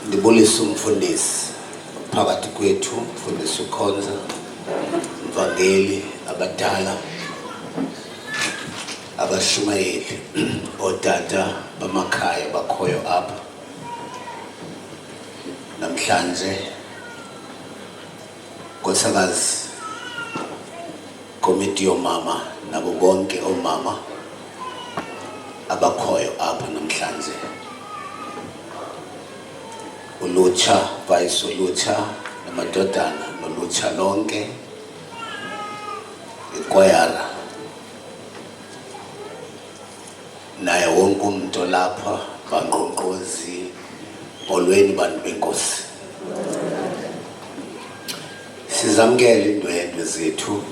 Ndibulisa umfundisi phakathi kwethu, umfundisi ukhonza, umvangeli, abadala, abashumayeli, otata bamakhaya bakhoyo apha namhlanje, nkosikazi, komiti yomama nabo bonke omama abakhoyo apha namhlanje, ulutsha, vice ulutsha, namadodana nolutsha lonke, ikwayara, naye wonke umuntu lapha, bangqongqozi, molweni bantu benkosi. Sizamkele indwendwe zethu.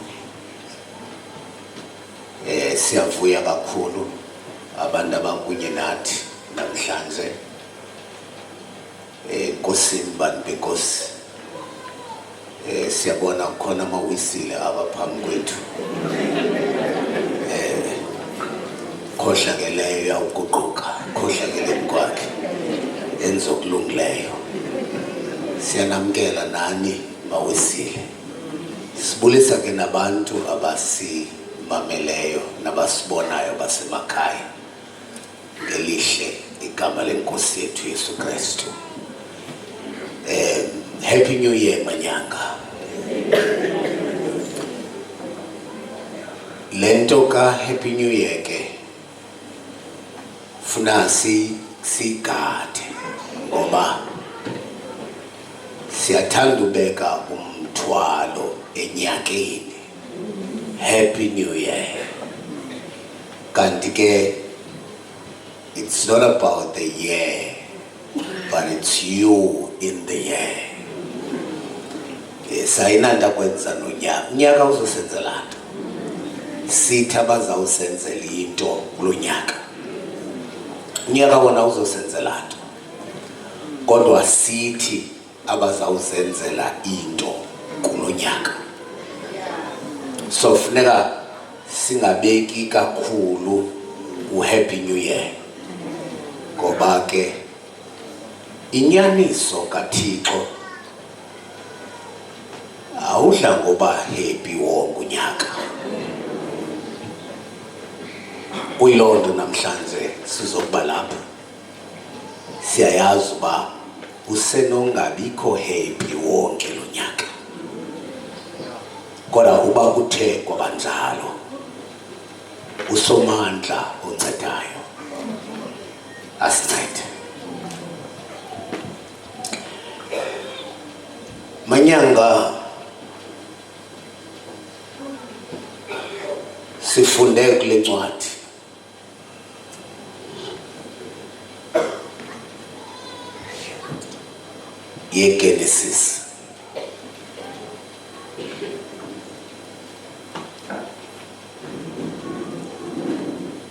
Siyavuya kakhulu abantu abakunye nathi namhlanje. Nkosini bantu benkosi. Siyabona khona amawisile abaphambi kwethu. Khohlakeleyo yawuguquka, khohlakele kwakhe enza okulungileyo. Siyanamkela nani mawisile. Sibulisa ke nabantu abasimameleyo nabasibonayo basemakhaya ngelihle igama lenkosi yethu Yesu Kristu. Happy New Year manyanga. Lento ka Happy New Year ke funa sigade ngoba siyathanda ubeka umthwalo enyakeni. Happy New Year. Kanti ke it's not about the year, but it's you in the year. Sayinanda kwenza nonyaka. Unyaka uzosenzela nto. Sithi abazawusenzela into kulonyaka. Unyaka wona uzosenzela nto. Kodwa sithi abazawusenzela into kulonyaka. So funeka singabeki kakhulu uHappy New Year. Ngoba ke inyaniso kaThixo awudla ngoba happy wonke unyaka. Kuyilonto namhlanje sizokuba lapha. Siyayazi uba usenongabikho happy wonke lo nyaka. Kodwa uba kuthe kwabanjalo usomandla oncedayo asincede. Manyanga sifunde kule ncwadi yeGenesis.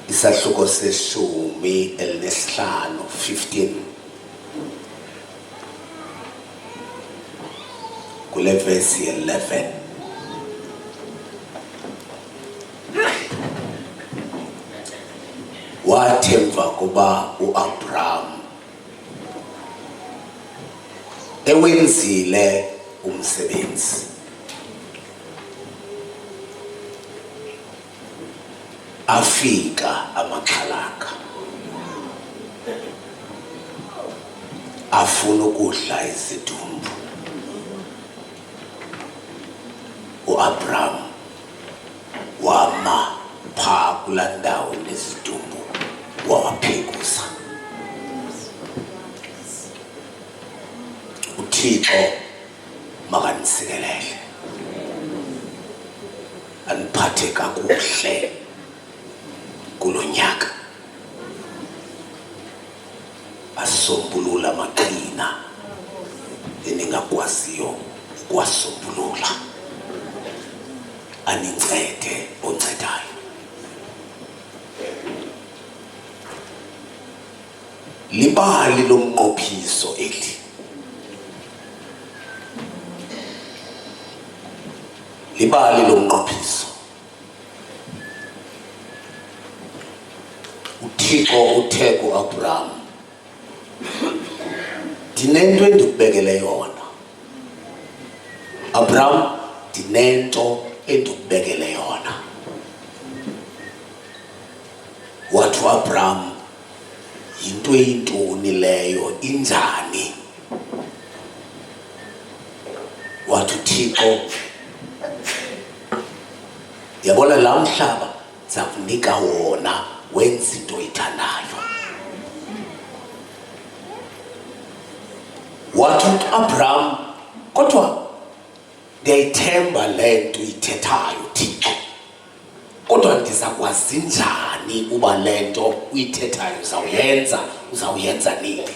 Isahluko seshumi elinesihlanu 15 kule verse 11. Wathi emva kuba uAbraham ewenzile umsebenzi, afika amaxhalanga afuna ukudla izidumbu. uAbraham wama phaa kulaa ndawo nezidumbu wawaphekuza. uThixo makanisikelele, aniphathe kakuhle kulo nyaka, asombulula amaqhina eningakwaziyo ukwasombulula, anincede oncedayo. Libali lomnqophiso eli, libali lomnqophiso. uThixo uthe kuAbraham, ndinento endikubekele yona. Abraham, ndinento endikubekele yona. Wathi Abraham, yinto eyintoni leyo, injani? Wathi uThixo, yabona la mhlaba ndiza kunika wona wenza into oyithandayo. Wathi uAbraham, kodwa ndiyayithemba le nto uyithethayo Thixo, kodwa ndizakwazi njani uba le nto uyithethayo uzawuyenza nini?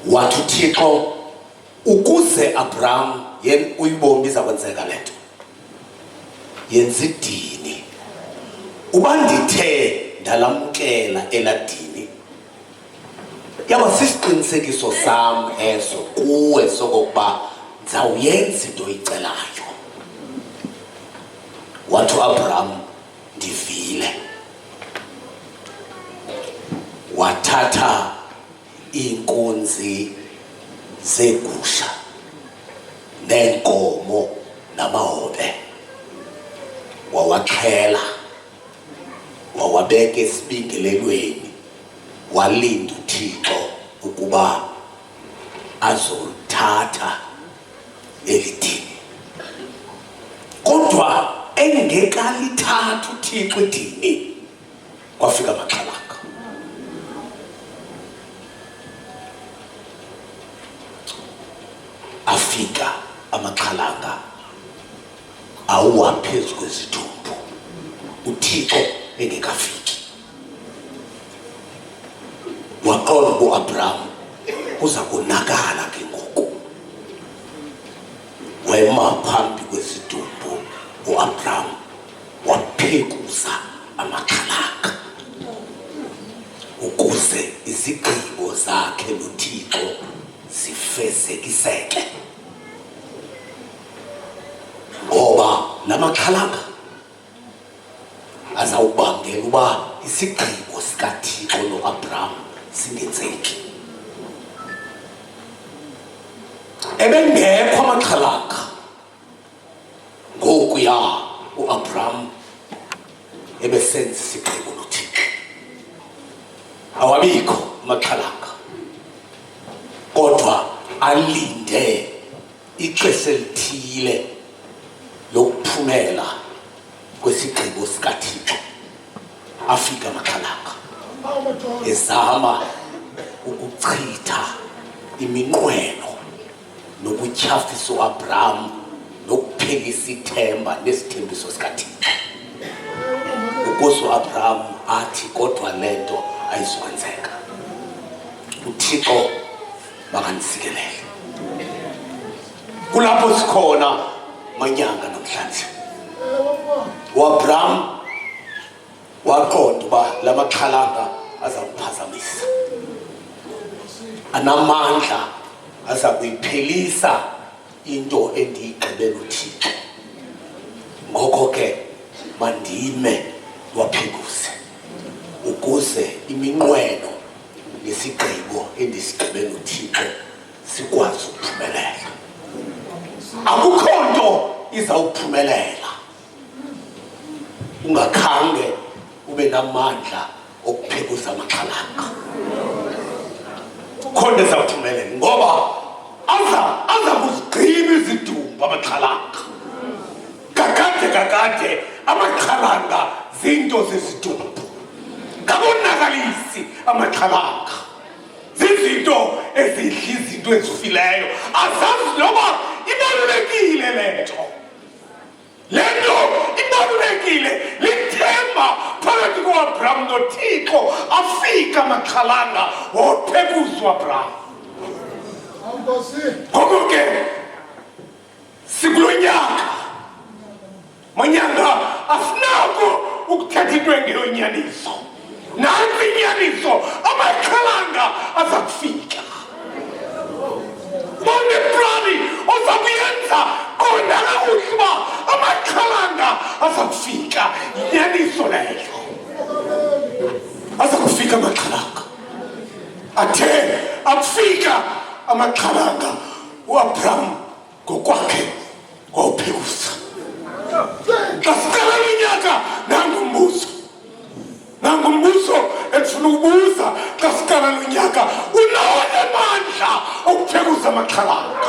Wathi uThixo, ukuze Abraham uyibone izakwenzeka le nto, yenza idini. Uba ndithe ndalamkela eladini, yaba sisiqinisekiso sam eso kuwe sokokuba ndizawuyenza into oyicelayo. Wathi Abraham, ndivile. Wathatha iinkunzi zeegusha neenkomo namahobe, wawaxhela, wawabeka esibingelelweni, walinda uThixo ukuba azolithatha elidini. Kodwa engekalithatha uThixo idini, kwafika amaxhalanga. Afika amaxhalanga awuwa phezu kwezithumbu uThixo engekafiki. Waqonda uAbraham kuza konakala ke ngoku. Wema phambi kwezidumbu uAbraham waphekuza amaxhalanga ukuze izigqibo zakhe noThixo zifezekiseke. Ngoba lamaxhalanga azawubangela uba isigqibo sikaThixo noAbraham singenzeki. Ebengekho amaxhalanga ngokuya uAbraham ebesenza isigqibo noThixo. Awabikho amaxhalanga, kodwa alinde ixesha elithile lokuphumela kwesigqibo sikaThixo. Afika amaxhalanga ezama ukuchitha iminqweno nokutyhafisa uAbraham nokuphelisa ithemba nesithembiso sikaThixo. Ukuze uAbraham athi kodwa le nto ayizokwenzeka, uThixo makandisikelele. Kulapho sikhona manyanga namhlanje. uAbraham waqonda uba la maxhalanga azawuphazamisa, anamandla aza kuyiphelisa into endiyigqibela uThixo. Ngoko ke mandime waphekuze ukuze iminqweno nesigqibo endisigqibela uThixo sikwazi ukuphumelela. Akukho nto izawuphumelela ungakhange ube namandla okuphekuza amaxhalanga. Khona ezawuphumelela ngoba aza kuzigqiba izidumbu amaxhalanga. Kakade amaxhalanga zinto zezidumbu, ngabonakalisi amaxhalanga, zizinto ezidla izinto ezifileyo. Azazi noba ibalulekile le nto. Le nto ibalulekile, lithemba phakathi kuAbraham noThixo. Afika amaxhalanga wophekuza uAbraham. Ngoko ke sikulo nyaka manyanga asinako ukuthetha into engeyonyaniso. Nansi inyaniso, amaxhalanga aza kufika. Bonke plani ozakuyenza qonda kakuhle uba amaxhalanga aza kufika. Inyaniso leyo, aza kufika amaxhalanga. athe akufika amaqhalanga uAbraham ngokwakhe wawuphekusa. Kasikala unyaka nangumbuzo efuna ukubuza kasikala unyaka unawo amandla okuphekusa amaqhalanga.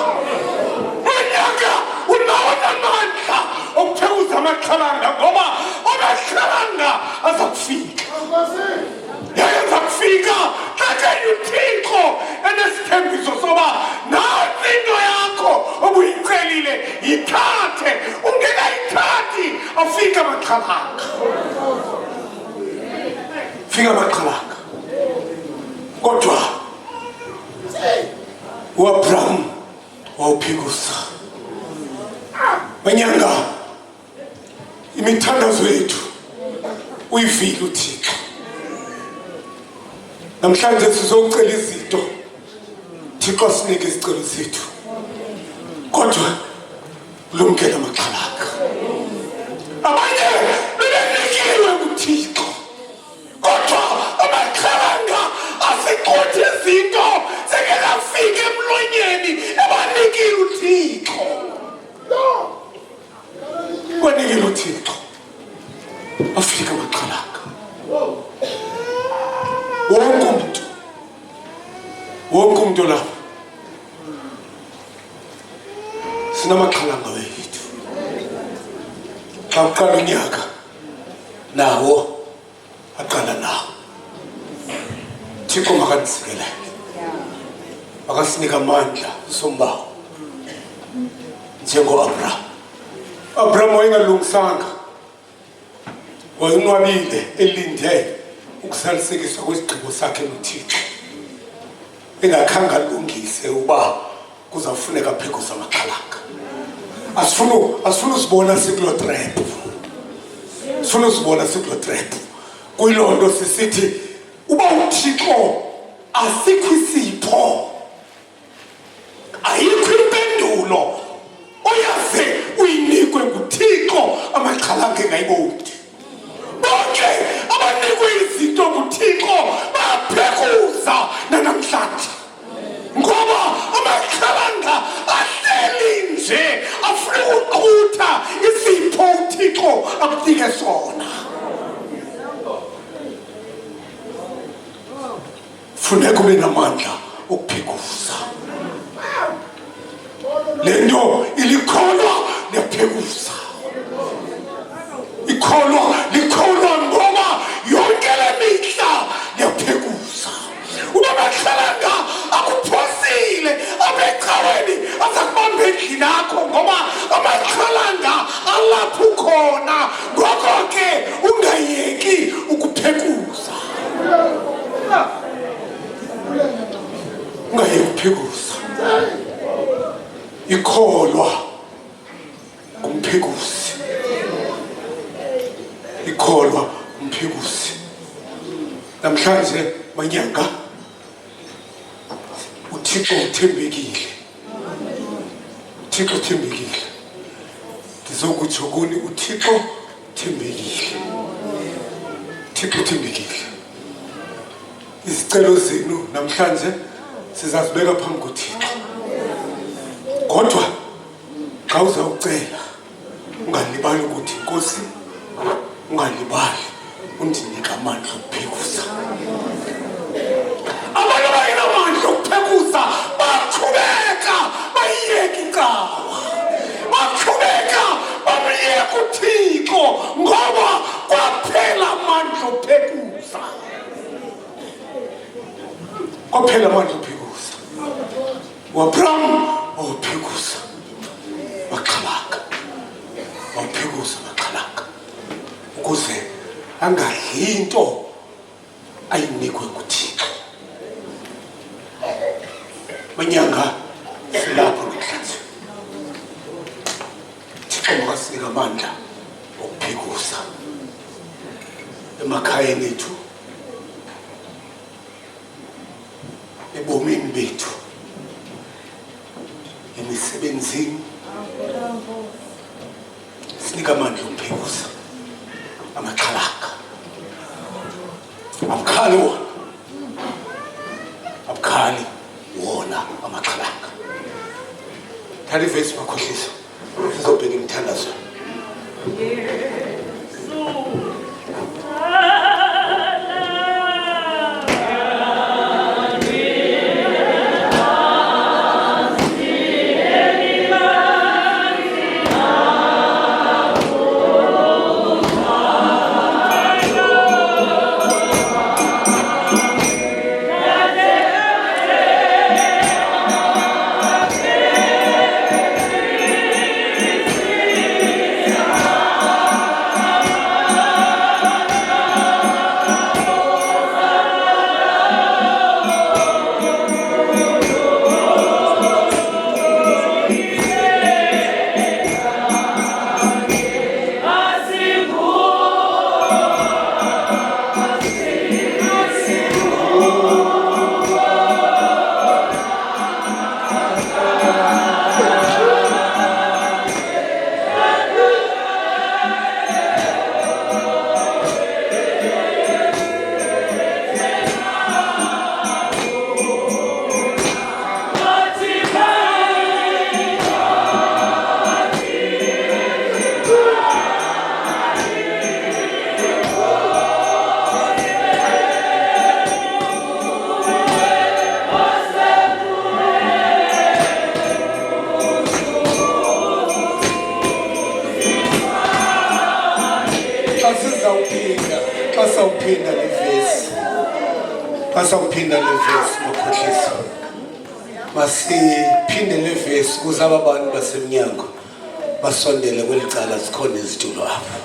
Unyaka unawo amandla okuphekusa amaqhalanga ngoba amaqhalanga azakufika. Yayenza kufika kanti uThixo enesithembiso soba nansi into yakho obuyicelile yithathe, ungekayithathi afika amaqhalanga. Fika amaqhalanga. Kodwa uAbraham wawuphekusa. Manyanga imithandazo yethu uyivile uThixo. Namhlanje sizocela izinto Thixo sinike isicelo sethu. Kodwa lumkela amaqhalanga. Abanye bebenikiwe uThixo. Kodwa amaqhalanga asiqothi izinto sekafika emlonyeni ebanikile uThixo. Kwanikile uThixo. Afika amaqhalanga. Wonke umuntu la sinamaqhalanga wethu. Xa uqala unyaka nawo aqala nawo. Thixo makanisikele. Makasinika amandla sombawo. Njengo-Abraham. Abraham wayengalungisanga. Wayenwabile elinde ukusalisekiswa kwesigqibo sakhe noThixo. Engakhange alungise uba kuzafuneka phekusa amaqhalanga. Asifuna usibona sikulo trap. Sifuna usibona sikulo trap. Kuyilo nto sisithi uba uThixo asikho isipho, ayikho impendulo oyaze uyinikwe nguThixo amaqhalanga engayiboni. Bonke abanikwe izinto nguThixo baphekusa nanamhlanje. Ngoba amaqhalanga ahleli nje afuna ukuqutha isipho uThixo akutike sona. Funeka ube namandla okuphekusa. Lento ilikholwa liyaphekusa. Likholwa ngoba yonke le mihla liyaphekusa. Uba amaqhalanga akuphosile abecaweni azakubamba endlini yakho ngoba amaqhalanga alapho ukhona. Ngoko ke ungayeki ukuphekusa. Ungayeki ukuphekusa. Ikholwa kumphekusi. Ikholwa umphekusi. Namhlanje manyanga uThixo uthembekile. uThixo uthembekile. Ngizokutsho kuni uThixo uthembekile. uThixo uthembekile. Izicelo zenu namhlanje sizazibeka phambi koThixo. Kodwa xa uzawucela ungalibali ukuthi Nkosi, ungalibali undinika amandla okuphekusa. Abantu abanamandla okuphekusa baqhubeka bayiyeka incawa. Baqhubeka bamyeka uThixo ngoba kwaphela amandla okuphekusa. Kwaphela amandla okuphekusa. uAbraham wawuphekusa amaqhalanga. Wawuphekusa amaqhalanga ukuze angadli into ayinikwe nguThixo. Manyanga silapho namhlanje. Thixo makasinika amandla okuphekusa emakhayeni ethu, ebomini bethu, emisebenzini. Sinika amandla okuphekusa amaqhalanga. Thatha ivesi Makhohliso. Sizobheka imithandazo. Asawuphinda le verse Makhohliso. Masiphinde le verse kuze abantu basemnyango basondele kwelicala sikhona izitulo apha.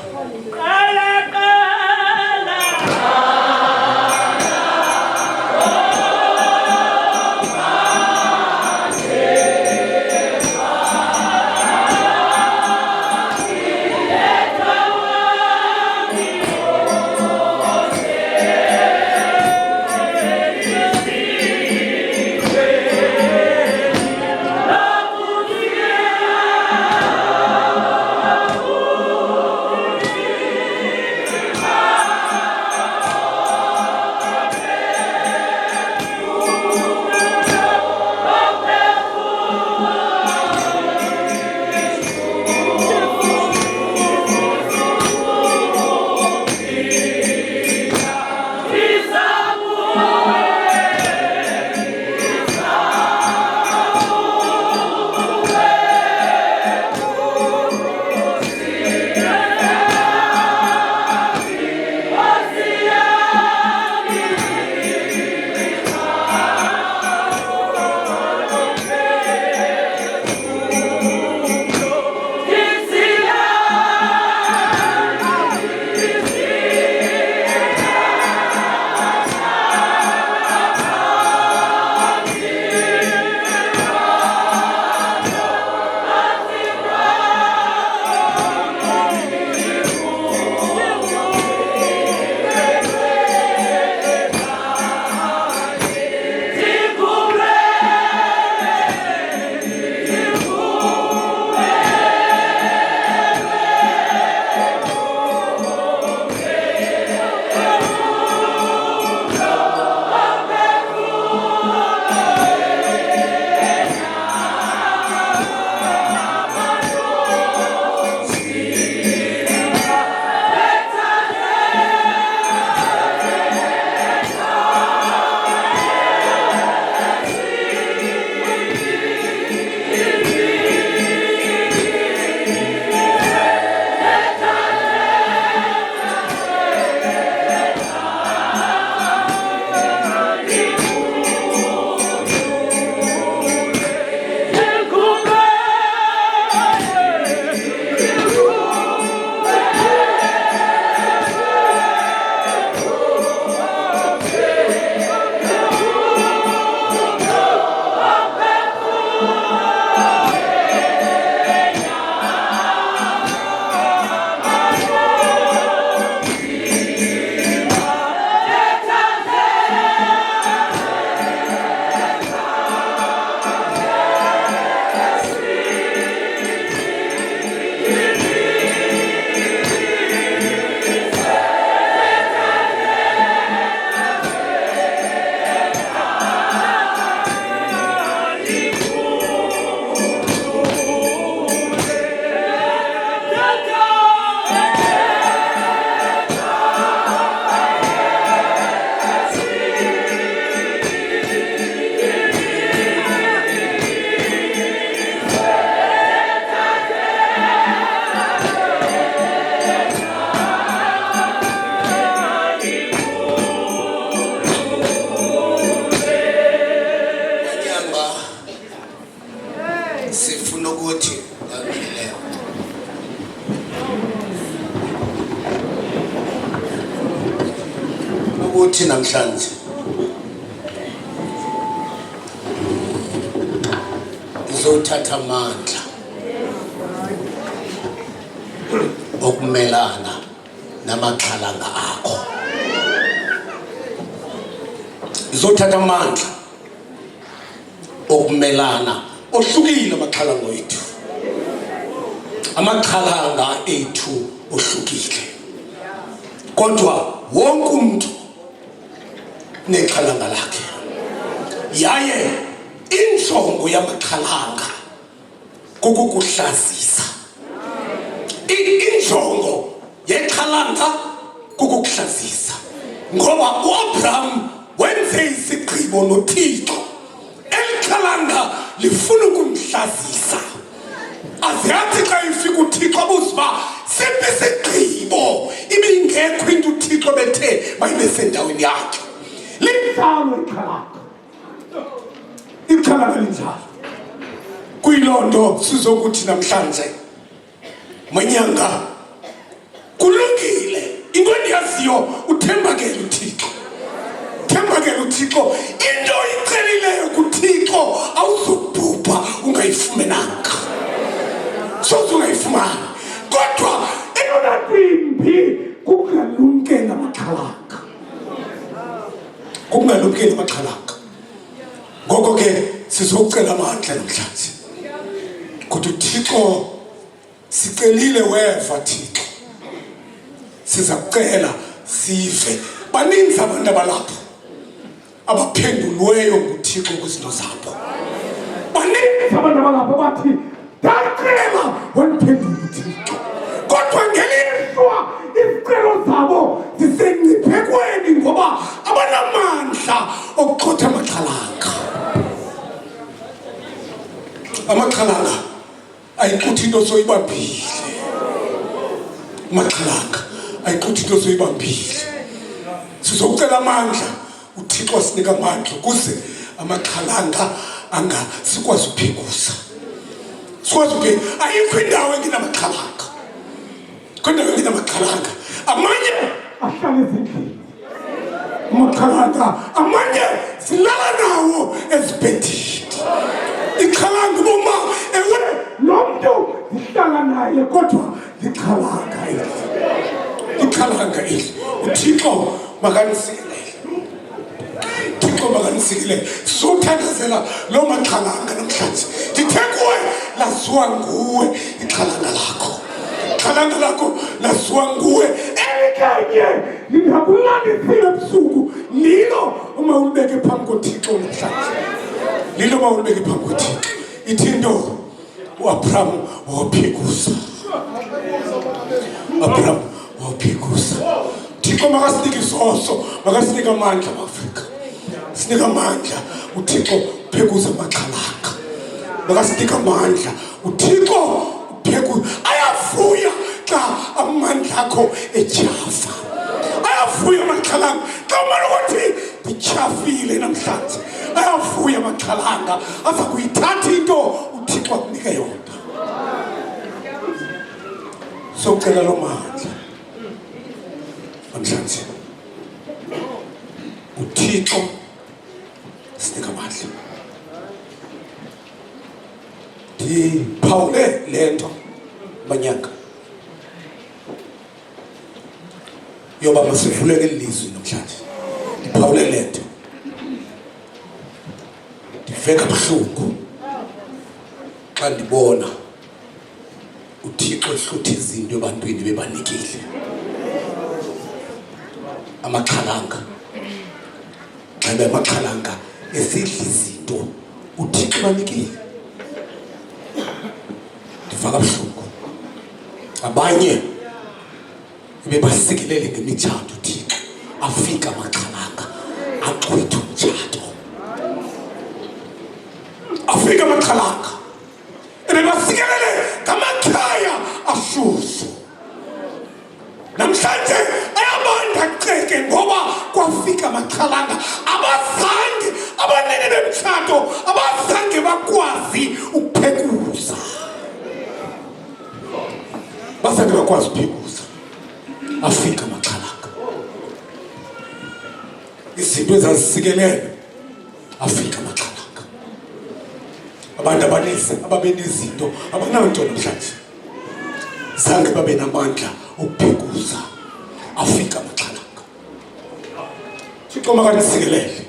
namhlanje izothatha amandla okumelana namaxhalanga akho. Izothatha amandla okumelana ohlukile amaxhalanga ethu. Amaxhalanga ethu ohlukile. Kodwa wonke umuntu nexhalanga lakhe. Yaye injongo yamaxhalanga kukukuhlazisa. Injongo yexhalanga kukukuhlazisa. Ngoba uAbraham wenze isigqibo noThixo. Elixhalanga lifuna ukumhlazisa. Azathi xa ifika uThixo abuziba siphi isigqibo ibingekho into uThixo bethe mayibe sendaweni yakhe. Linjalo ixhalanga. Ixhalanga linjalo. Kuyilonto sizokuthi namhlanje manyanga kulungile into endiyaziyo uthembakele uThixo. Thembakele uThixo. Into icelileyo kuThixo awuzubhubha ungayifumenanga. Soze ungayifumani. Kodwa eyona kwimbi kukungalumkela amaxhalanga. Kukungalumkela amaxhalanga. Ngoko ke sizokucela amandla namhlanje. Kodwa uThixo sicelile weva Thixo. Siza kucela sive. Baninzi abantu abalapho abaphendulweyo nguThixo kwizinto zabo. Baninzi abantu abalapho bathi ndacela wandiphendula uThixo. Kodwa ngelishwa izicelo zabo zisengciphekweni ngoba abanamandla okugxotha amaxhalanga. Amaxhalanga ayixuthi into soyibambile. Amaxhalanga ayixuthi into soyibambile. Sizokucela amandla uThixo asinika amandla ukuze amaxhalanga sikwazi ukuphekusa. Sikwazi ukuphekusa. Ayikho indawo engenamaxhalanga. Kodwa engenamaxhalanga. Amanye ahlala ezindlini. Amaxhalanga amanye silala nawo ezibhedini. Ixhalanga boma ewe lo muntu sihlala naye kodwa lixhalanga eli. Ixhalanga eli. uThixo makanisikele. uThixo makanisikele. Sizothandazela lo maxhalanga namhlanje. Ndithe kuwe laziwa nguwe ixhalanga lakho. Ixhalanga lakho laziwa nguwe. Elikanye lingakulandisile ebusuku. Lilo uma ulibeke phambi koThixo namhlanje. Lilo uma ulibeke phambi koThixo. Ithi into uAbraham waphekusa. Abraham waphekusa. Thixo makasinike izoso, makasinike amandla eAfrika. Sinika amandla uThixo uphekusa amaxhalanga. Makasinike amandla uThixo uphekusa. Ayavuya xa amandla akho ejafa. Ayavuya amaxhalanga. Xa umane ukuthi ndichafile namhlanje. Ayavuya amaxhalanga. Aza kuyithatha into uThixo akunika yona. Socela lo mandla namhlanje. uThixo sinika amandla. Ndiphawule lento manyanga yoba masivuleke ilizwi namhlanje. Ndiphawule lento. Ndiveka buhlungu xa ndibona uThixo ehlutha izinto ebantwini bebanikile. Amaxhalanga. Xa bemaxhalanga esidla izinto uThixo banikile. Ndivaka buhlungu. Abanye bebasikelele ngemitshato uThixo. Afika amaxhalanga axwitha umtshato. Afika amaxhalanga bebasikelele ngamakhaya ashushu. Namhlanje ayabanda ceke ngoba kwafika amaxhalanga abazange abanene bemtshato abazange bakwazi ukuphekusa. Bazange bakwazi ukuphekusa. Afika amaxhalanga. izinto ezazisikelele afika amaqhalanga. Abantu abaninzi ababenezinto abananto namhlanje zange babe namandla okuphekuza afika amaqhalanga. Thixo makasikelele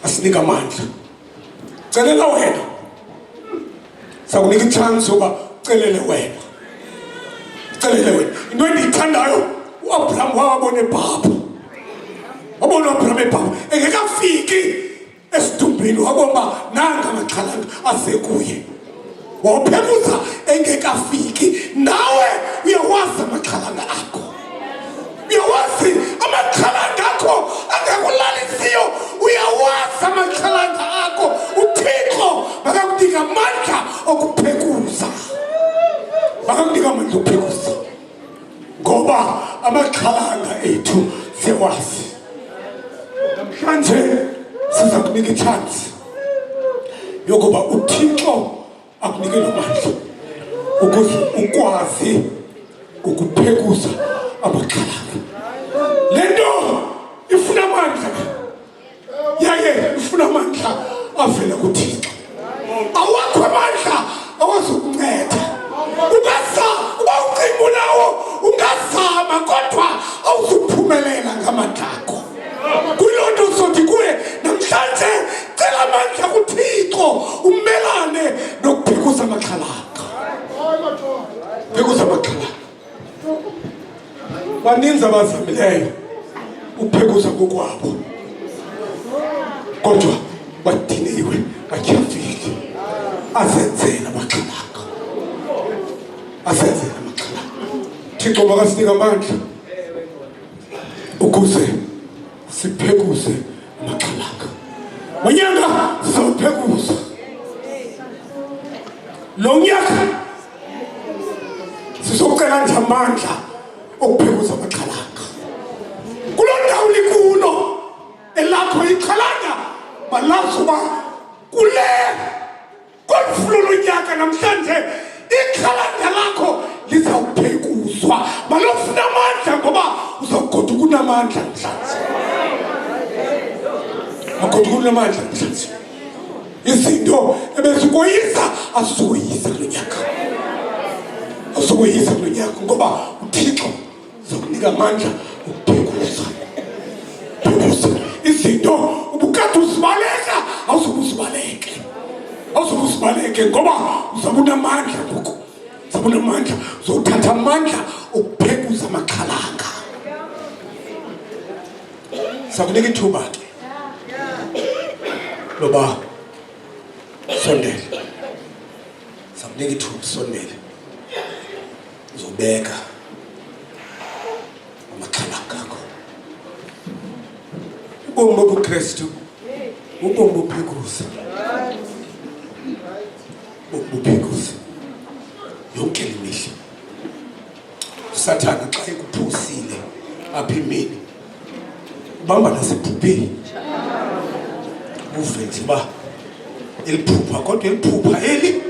asinika amandla. Celela wena, sakunika ichance yoba celele wena, celele wena. Into endiyithandayo uAbraham wabona ebhapha, wabona uAbraham ebhapha engekafiki esidumbini wabona uba nanga amaqhalanga asekuye. Wawuphekuza engekafiki. Nawe uyawazi amaqhalanga akho, uyawazi amaqhalanga akho angekulalisiyo, uyawazi amaqhalanga akho. uThixo makakunika amandla okuphekuza, makakunika amandla okuphekuza, ngoba amaqhalanga ethu siyawazi. Namhlanje siza kunika ichance yokuba uThixo akunike lo mandla ukuze ukwazi ukuphekuza amaqhalanga. Lento ifuna amandla, yaye ifuna amandla avela kuThixo. Awakho amandla awazokunceda. Uba ucingo lawo ungazama kodwa awuzuphumelela ngamandla akho. Kuloo nto uzothi kuye namhlanje cela amandla kuThixo umelane nokuphekuza amaqhalanga. Phekuza amaqhalanga. Baninzi abazamileyo uphekuza kokwabo kodwa badiniwe batyhafile. Azenzela amaqhalanga, azenzela amaqhalanga. Thixo makasinika amandla ukuze siphekuze amaqhalanga. Manyanga sizawuphekuza lo nyaka, sizocela nje amandla okuphekuza amaqhalanga. Kuloo ndawo likulo elakho iqhalanga balazi uba kolufuna lonyaka namhlanje iqhalanga lakho lizawuphekuzwa. Balofuna amandla ngoba uzawugoduka unamandla namhlanje, agoduka unamandla namhlanje. Izinto ebezikoyisa asizokoyisa kulo nyaka, asizokoyisa kulo nyaka ngoba uThixo uzokunika amandla okuphekuza. Phekuza izinto ubukade uzibaleka, awuzokuzibaleke, awuzokuzibaleke ngoba uzabe unamandla ngoku, uzabe unamandla. Uzothatha amandla okuphekuza amaqhalanga. Sakunika ithuba ke loba sondele, sakunika ithuba sondele, uzobeka amaqhalanga akho. Ubomi bobuKristu ubomi bophekuza, bophekuza yonke le mihla. uSathane xa ekuphusile apha imini ubamba nasebhubheni, uve nje uba eliphupha kodwa eliphupha eli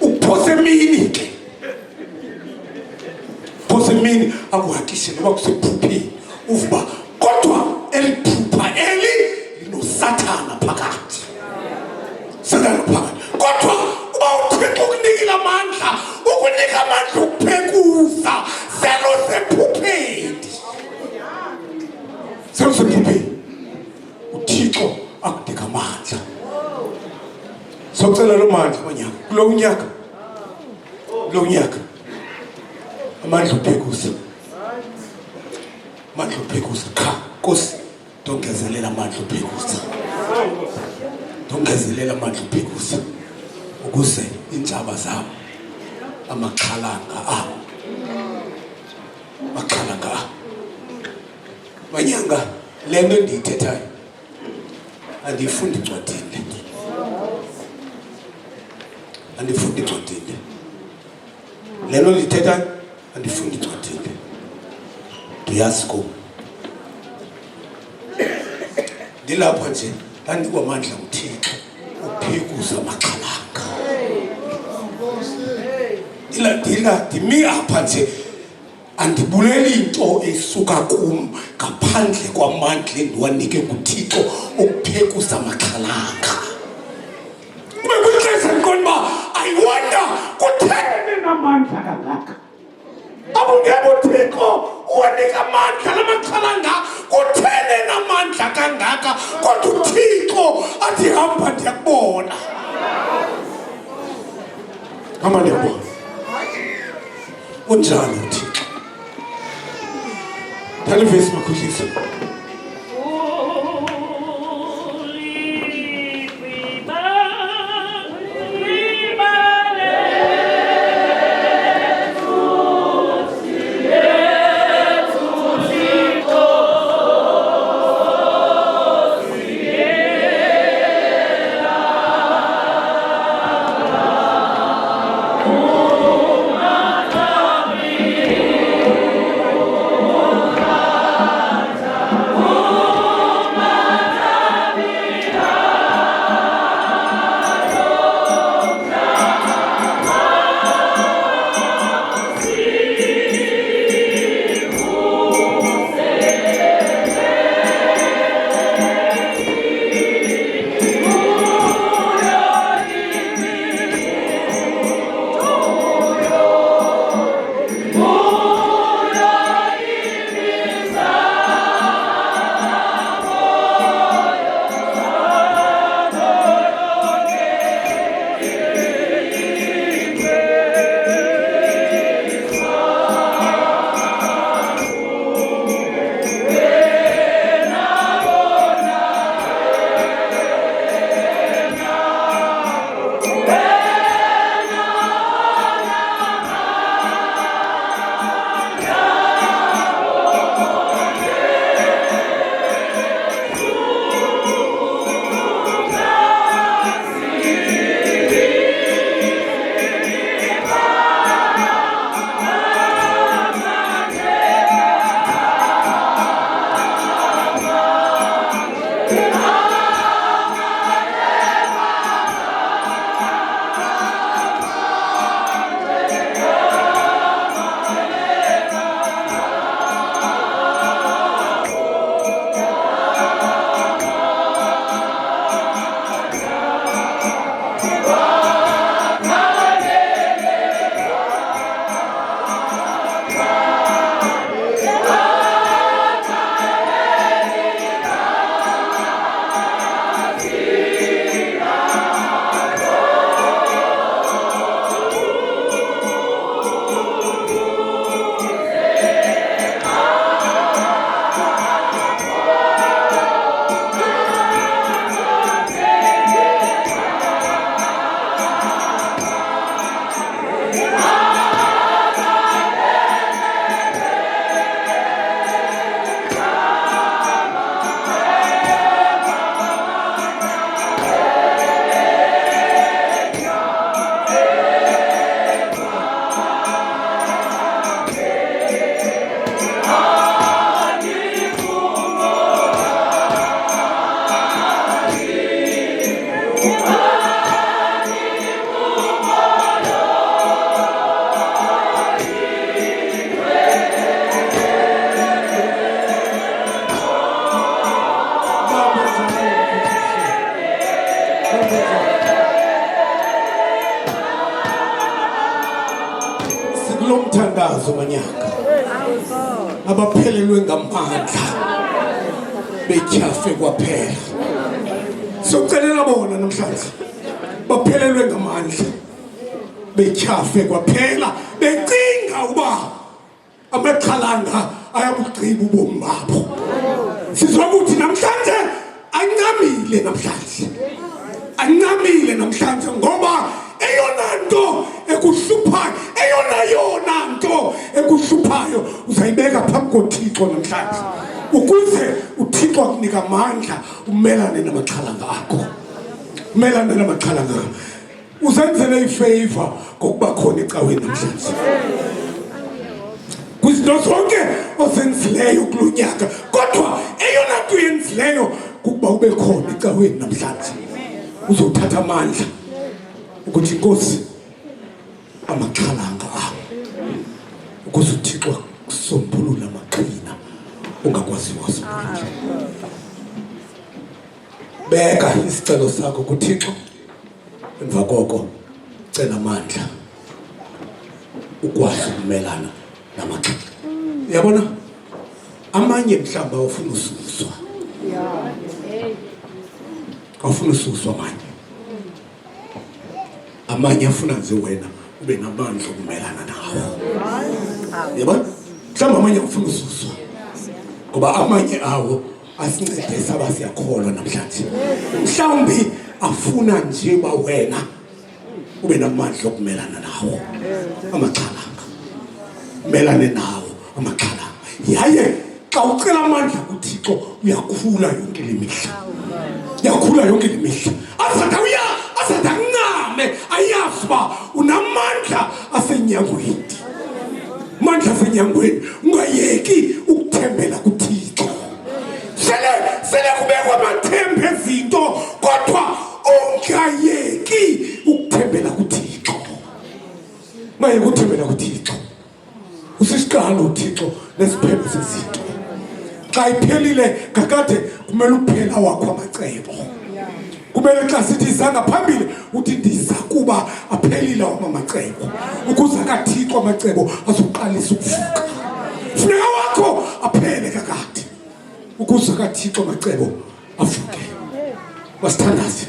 ukuphose emini ke, phose emini akuhakishe noba kusebhubheni. Uvuba kodwa eliphupha eli linoSathane phakathi, Sathane phakathi. Kodwa uba uThixo ukunikile amandla, ukunika amandla okuphekuza selosephupheni, selosephupheni. uThixo akunika amandla. Sokucela lo mandla manyaka kulo nyaka, kulo nyaka amandla okuphekuza, amandla okuphekuza. Cha Nkosi, dongezelela amandla okuphekuza, dongezelela amandla okuphekuza ukuze intshaba zabo amaqhalanga abo, amaqhalanga abo. Manyanga le nto ndiyithethayo andiyifundi ncwadini, andifundi ncwadini. Le nto ndiyithethayo andifundi ncwadini, ndiyazi kum. Ndilapha nje ndandikwamandla uThixo uphekuza amaqhalanga. Ndimi apha nje andibuleli into esuka kum ngaphandle kwamandla endiwanike nguThixo okuphekusa amaxhalanga. Ubekuxesha ndiqonda uba I wonder kutheni namandla kangaka. Abungebo Thixo uwanika amandla lamaxhalanga, kutheni namandla kangaka kodwa uThixo athi hamba ndiyakubona. Hamba ndiyakubona. Unjani uThixo? Tell me face makhohlisa. Sikulomthandazo manyaka abaphelelwe ngamandla betyhafe kwaphela. Sokucelela bona namhlanje baphelelwe ngamandla betyhafe kwaphela becinga uba amaxhalanga ayabugqiba ubomi babo. Sizokuthi namhlanje ancamile namhlanje. Ancamile namhlanje ngoba eyona nto ekuhluphayo, eyona nto ekuhluphayo uzayibeka phambi koThixo namhlanje ukuze uThixo akunika amandla umelane namaxhalanga akho. Umelane namaxhalanga akho. Uzenzele ifavor ngokuba khona ecaweni namhlanje. Kwizinto zonke ozenzileyo kulo nyaka, kodwa eyona nto uyenzileyo kukuba ube khona ecaweni namhlanje. Uzothatha amandla ukuthi Nkosi amaxhalanga akho ukuze uThixo sombulula amaqhina ungakwazi wasombulula. Beka isicelo sakho kuThixo, emva koko cela amandla ukwazi ukumelana namaxesha. Uyabona, amanye mhlamba awufuna ususwa, awufuna ususwa amanye afuna nje wena ube namandla ukumelana nawo. Uyabona, mhlamba amanye awufuna ususwa ngoba amanye awo asincedisa abasiyakholwa namhlanje. Mhlawumbi afuna nje ba wena ube namandla okumelana nawo amaxhalanga, melane nawo amaxhalanga. Yaye xa ucela amandla kuThixo uyakhula yonke le mihla, uyakhula yonke le mihla. Azada ncame ayazi uba unamandla asenyangweni, mandla asenyangweni. Ungayeki ukuthembela kuThixo. Sele kubekwa amathemba ezinto kodwa ungayeki ukuthembela kuThixo. Ungayeki ukuthembela kuThixo. Usisiqalo uThixo nesiphelo sezinto. Xa iphelile kakade kumele uphela wakho amacebo. Kumele xa sithi izanga phambili uthi ndiza kuba aphelile amacebo ukuze kaThixo amacebo azoqalisa ukuvuka. Funeka wakho aphele kakade ukuze kaThixo amacebo avuke. Masithandaze.